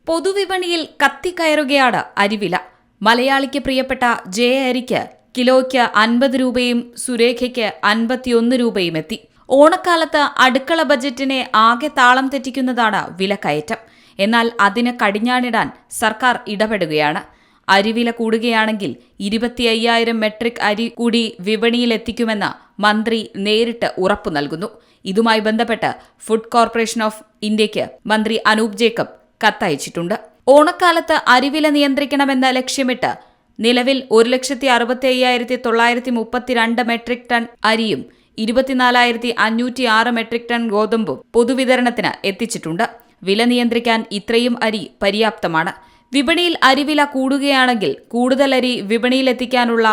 പൊതുവിപണിയിൽ കത്തിക്കയറുകയാണ് അരിവില. മലയാളിക്ക് പ്രിയപ്പെട്ട ജയ അരിക്ക് കിലോയ്ക്ക് 50 രൂപയും സുരേഖയ്ക്ക് 51 രൂപയും എത്തി. ഓണക്കാലത്ത് അടുക്കള ബജറ്റിനെ ആകെ താളം തെറ്റിക്കുന്നതാണ് വിലക്കയറ്റം. എന്നാൽ അതിന് കടിഞ്ഞാണിടാൻ സർക്കാർ ഇടപെടുകയാണ്. അരിവില കൂടുകയാണെങ്കിൽ 25,000 മെട്രിക് അരി കൂടി വിപണിയിലെത്തിക്കുമെന്ന് മന്ത്രി നേരിട്ട് ഉറപ്പു നൽകുന്നു. ഇതുമായി ബന്ധപ്പെട്ട് ഫുഡ് കോർപ്പറേഷൻ ഓഫ് ഇന്ത്യയ്ക്ക് മന്ത്രി അനൂപ് ജേക്കബ് കത്തയച്ചിട്ടുണ്ട്. ഓണക്കാലത്ത് അരിവില നിയന്ത്രിക്കണമെന്ന ലക്ഷ്യമിട്ട് നിലവിൽ 1,65,932 മെട്രിക് ടൺ അരിയും 24,506 മെട്രിക് ടൺ ഗോതമ്പും പൊതുവിതരണത്തിന് എത്തിച്ചിട്ടുണ്ട്. വില നിയന്ത്രിക്കാൻ ഇത്രയും അരി പര്യാപ്തമാണ്. വിപണിയിൽ അരിവില കൂടുകയാണെങ്കിൽ കൂടുതൽ അരി വിപണിയിലെത്തിക്കാനുള്ള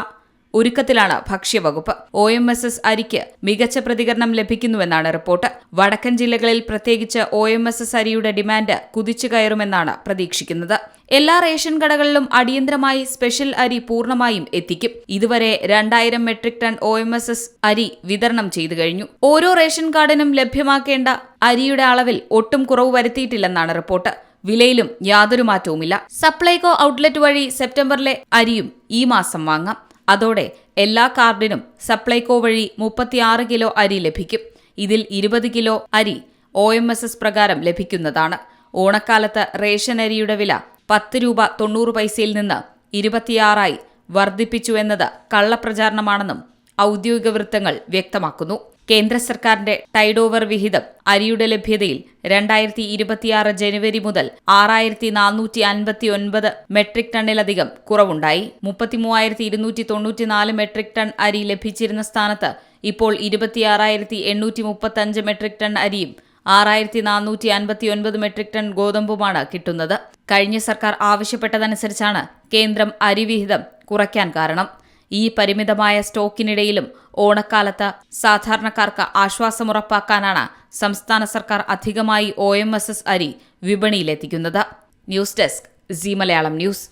ഒരുക്കത്തിലാണ് ഭക്ഷ്യവകുപ്പ്. OMSS അരിക്ക് മികച്ച പ്രതികരണം ലഭിക്കുന്നുവെന്നാണ് റിപ്പോർട്ട്. വടക്കൻ ജില്ലകളിൽ പ്രത്യേകിച്ച് OMSS അരിയുടെ ഡിമാൻഡ് കുതിച്ചു കയറുമെന്നാണ് പ്രതീക്ഷിക്കുന്നത്. എല്ലാ റേഷൻ കടകളിലും അടിയന്തരമായി സ്പെഷ്യൽ അരി പൂർണ്ണമായും എത്തിക്കും. ഇതുവരെ 2,000 മെട്രിക് ടൺ OMSS അരി വിതരണം ചെയ്തു കഴിഞ്ഞു. ഓരോ റേഷൻ കാർഡിനും ലഭ്യമാക്കേണ്ട അരിയുടെ അളവിൽ ഒട്ടും കുറവ് വരുത്തിയിട്ടില്ലെന്നാണ് റിപ്പോർട്ട്. വിലയിലും യാതൊരു മാറ്റവുമില്ല. സപ്ലൈകോ ഔട്ട്ലെറ്റ് വഴി സെപ്റ്റംബറിലെ അരിയും ഈ മാസം വാങ്ങാം. അതോടെ എല്ലാ കാർഡിനും സപ്ലൈകോ വഴി 36 കിലോ അരി ലഭിക്കും. ഇതിൽ 20 കിലോ അരി OMSS പ്രകാരം ലഭിക്കുന്നതാണ്. ഓണക്കാലത്ത് റേഷൻ അരിയുടെ വില 10 രൂപ 90 പൈസയിൽ നിന്ന് 26 വർദ്ധിപ്പിച്ചുവെന്നത് കള്ളപ്രചാരണമാണെന്നും ഔദ്യോഗിക വൃത്തങ്ങൾ വ്യക്തമാക്കുന്നു. കേന്ദ്ര സർക്കാരിന്റെ ടൈഡ് ഓവർ വിഹിതം അരിയുടെ ലഭ്യതയിൽ 2026 ജനുവരി മുതൽ 6,459 മെട്രിക് ടണ്ണിലധികം കുറവുണ്ടായി. 33,294 മെട്രിക് ടൺ അരി ലഭിച്ചിരുന്ന സ്ഥാനത്ത് ഇപ്പോൾ 26,835 മെട്രിക് ടൺ അരിയും 6,459 മെട്രിക് ടൺ ഗോതമ്പുമാണ് കിട്ടുന്നത്. കഴിഞ്ഞ സർക്കാർ ആവശ്യപ്പെട്ടതനുസരിച്ചാണ് കേന്ദ്രം അരിവിഹിതം കുറയ്ക്കാൻ കാരണം. ഈ പരിമിതമായ സ്റ്റോക്കിനിടയിലും ഓണക്കാലത്ത് സാധാരണക്കാർക്ക് ആശ്വാസമുറപ്പാക്കാനാണ് സംസ്ഥാന സർക്കാർ അധികമായി OMSS അരി വിപണിയിലെത്തിക്കുന്നത്. News desk Zee Malayalam news.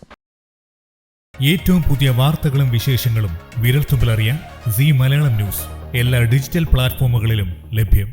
ഏറ്റവും പുതിയ വാർത്തകളും വിശേഷങ്ങളും വിരൽത്തുമ്പിലറിയാൻ സീ മലയാളം ന്യൂസ് എല്ലാ ഡിജിറ്റൽ പ്ലാറ്റ്ഫോമുകളിലും ലഭ്യം.